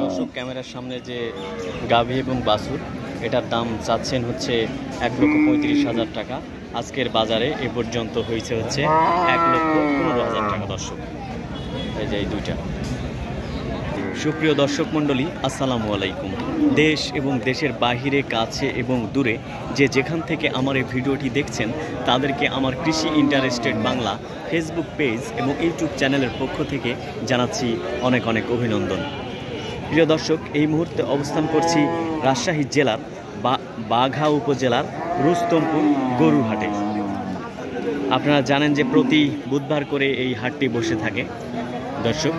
দর্শক ক্যামেরার সামনে যে গাভী এবং বাছুর, এটার দাম চাচ্ছেন হচ্ছে 1,35,000 টাকা। আজকের বাজারে এ পর্যন্ত হয়েছে হচ্ছে 1,15,000 টাকা। দর্শক এই যে এই দুইটা। সুপ্রিয় দর্শক মণ্ডলী, আসসালামু আলাইকুম। দেশ এবং দেশের বাহিরে, কাছে এবং দূরে যে যেখান থেকে আমার এই ভিডিওটি দেখছেন, তাদেরকে আমার কৃষি ইন্টারেস্টেড বাংলা ফেসবুক পেজ এবং ইউটিউব চ্যানেলের পক্ষ থেকে জানাচ্ছি অনেক অনেক অভিনন্দন। প্রিয় দর্শক, এই মুহূর্তে অবস্থান করছি রাজশাহী জেলার বাঘা উপজেলার রুস্তমপুর গরুর হাটে। আপনারা জানেন যে প্রতি বুধবার করে এই হাটটি বসে থাকে। দর্শক,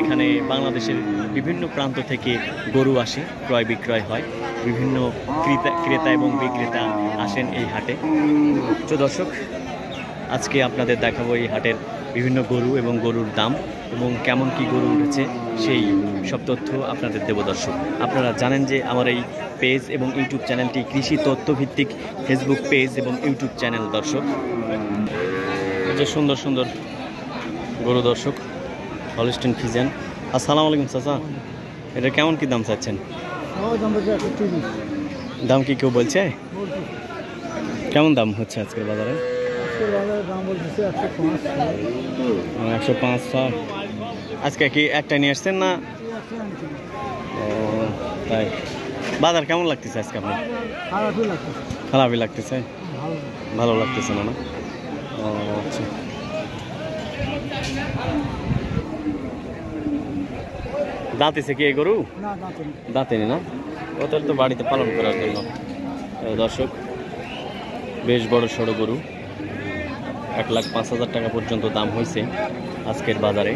এখানে বাংলাদেশের বিভিন্ন প্রান্ত থেকে গরু আসে, ক্রয় বিক্রয় হয়, বিভিন্ন ক্রেতা এবং বিক্রেতা আসেন এই হাটে। তো দর্শক, আজকে আপনাদের দেখাবো এই হাটের বিভিন্ন গরু এবং গরুর দাম এবং কেমন কি গরু উঠেছে সেই সব তথ্য আপনাদের দেব। দর্শক, আপনারা জানেন যে আমার এই পেজ এবং ইউটিউব চ্যানেলটি কৃষি তথ্যভিত্তিক ফেসবুক পেজ এবং ইউটিউব চ্যানেল। দর্শক, যে সুন্দর সুন্দর গরু দর্শক, হলস্টিন ফ্রিজিয়ান। আসসালামু আলাইকুম চাচা, এটা কেমন কি দাম চাচ্ছেন? দাম কি কেউ বলছে? কেমন দাম হচ্ছে আজকের বাজারে? 105। আজকে কি একটা নিয়ে আসছেন না? ও তাই। বাজার কেমন লাগতেছে আজকে আপনার? খারাপই লাগতেছে, ভালো লাগতেছে না? না, ও আচ্ছা। দাঁতেছে কি এই গরু? দাঁতেনি না, ওদের তো বাড়িতে পালন করার জন্য। দর্শক, বেশ বড় সড়ো গরু, 1,05,000 টাকা পর্যন্ত দাম হয়েছে আজকের বাজারে।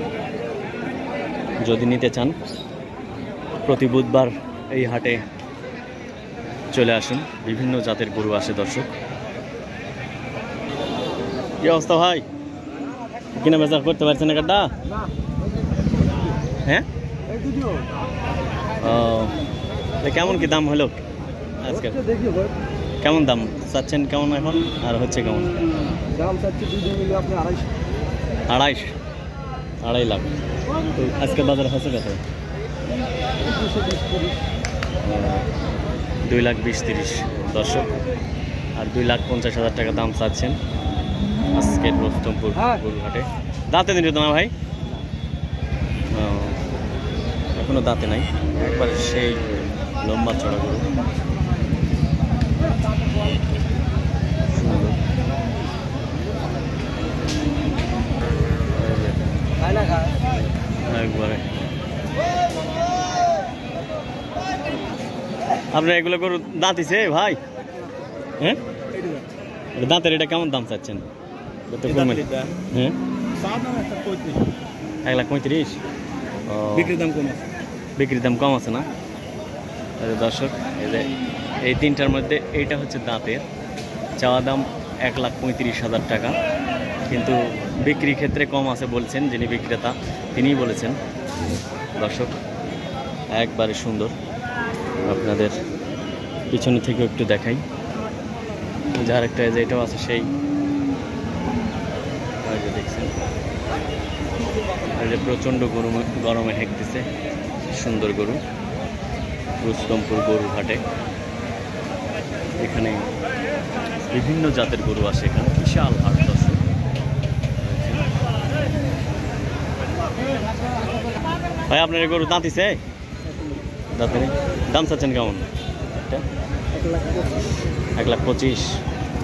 যদি নিতে চান প্রতি বুধবার এই হাটে চলে আসুন, বিভিন্ন জাতের গরু আসে। দর্শক, কি অবস্থা ভাই, কিনা বেচা করতে পারছেন না কাটা? হ্যাঁ, ও কেমন কি দাম হলো আজকে? কেমন দাম চাচ্ছেন কেমন এখন, আর হচ্ছে কেমন দাম? চাচ্ছি 2,2,2,500,000 লাখ। আজকের বাজারে হচ্ছে কত? 2,20,30,000। দর্শক, আর 2,50,000 টাকা দাম চাচ্ছেন আজকের রুস্তমপুর গরু হাটে। দাঁতে দিন তো না ভাই? এখনো দাঁতে নাই, একবারে সেই লম্বা চড়া গরু। একবারে আপনার এগুলো গরু দাঁতিছে ভাই? হ্যাঁ, দাঁতের এটা কেমন দাম চাচ্ছেন? হ্যাঁ, 1,35,000। বিক্রির দাম কম আছে। বিক্রির দাম কম আছে না? দর্শক, এই তিনটার মধ্যে এইটা হচ্ছে দাঁতের। চাওয়া দাম 1,35,000 টাকা, কিন্তু বিক্রির ক্ষেত্রে কম আছে বলছেন যিনি বিক্রেতা, তিনিই বলেছেন। দর্শক, একবারে সুন্দর। আপনাদের পিছনে থেকে একটু দেখাই, যার একটা এটাও আছে সেই যে দেখছেন, যে প্রচণ্ড গরমে হেঁকতেছে, সুন্দর গরু। রুস্তমপুর গরুর হাটে এখানে বিভিন্ন জাতের গরু আসে, এখানে বিশাল হাট। দর্শক, ভাই আপনার এই গরু দাঁতিছে? দাঁতে নেই। দাম চাচ্ছেন কেমন? 1,25,000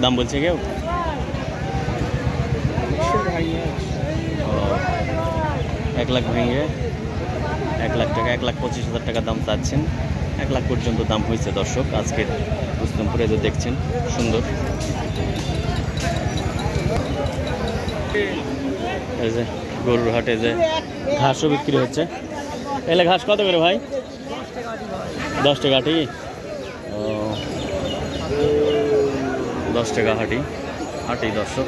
দাম বলছে কেউ? 1 লাখ ভেঙে 1 লাখ টাকা, 1,25,000 টাকা দাম চাচ্ছেন। 1 লাখ পর্যন্ত দাম হয়েছে। দর্শক, আজকের রুস্তমপুরে যে দেখছেন সুন্দর, এই যে গরুর হাটে যে ঘাসও বিক্রি হচ্ছে। এলে ঘাস কত করে ভাই? 10 টাকা হাঁটি। ও, 10 টাকা হাঁটি। দর্শক,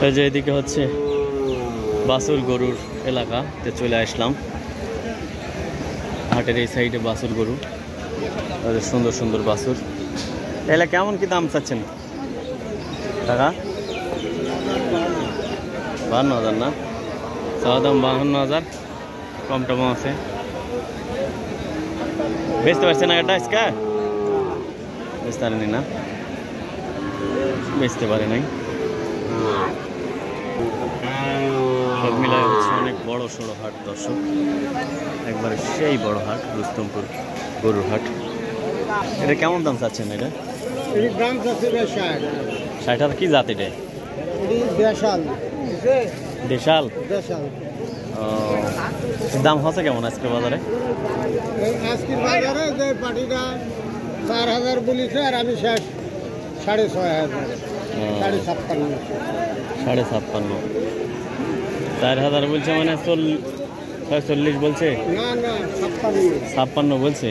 এই যে এদিকে হচ্ছে বাছুর গরুর এলাকাতে চলে আসলাম। হাটের এই সাইডে বাছুর গরু, সুন্দর সুন্দর বাছুর। এলা কেমন কি দাম চাচ্ছেন? টাকা 52,000 না, চাওয়া দাম 52,000, কম টম আছে। বেচতে পারছে না এটা আজকে, বেচতে পারেনি না, বেচতে পারে নাই। সব মিলায় হচ্ছে অনেক বড় সড়ো হাট দর্শক, একবারে সেই বড় হাট রুস্তমপুর গরুর হাট। এটা কেমন দাম চাচ্ছেন? এটা দাম চাচ্ছে 60,000। কি জাত এটা? দেশাল। দেশাল। দেশাল দাম হচ্ছে কেমন আজকে বাজারে? আজকের বাজারে যে পাটিটা 4,000 বলেছে, আর আমি শেষ 6,500, 56,500। 56,500, 4,000 বলছে মানে 40 বলছে না না, 56 বলছে।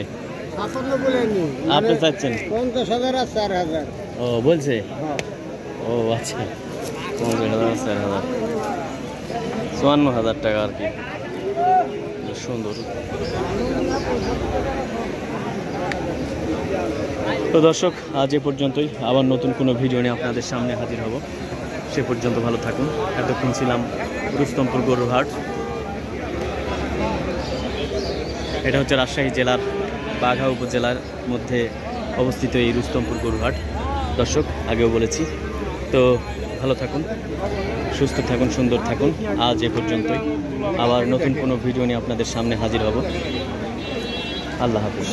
56 বলেনি, আপনি চাচ্ছেন 50,000 আর 4,000। ও বলছে, হ্যাঁ ও আচ্ছা, 50,000 আর 4,000, 54,000 টাকা আর কি। বেশ সুন্দর। তো দর্শক, আজ এ পর্যন্তই। আবার নতুন কোনো ভিডিও নিয়ে আপনাদের সামনে হাজির হব। সে পর্যন্ত ভালো থাকুন। এতক্ষণ ছিলাম রুস্তমপুর গরুর হাট। এটা হচ্ছে রাজশাহী জেলার বাঘা উপজেলার মধ্যে অবস্থিত এই রুস্তমপুর গরুর হাট। দর্শক, আগেও বলেছি। তো ভালো থাকুন, সুস্থ থাকুন, সুন্দর থাকুন। আজ এ পর্যন্তই। আবার নতুন কোনো ভিডিও নিয়ে আপনাদের সামনে হাজির হব। আল্লাহ হাফিজ।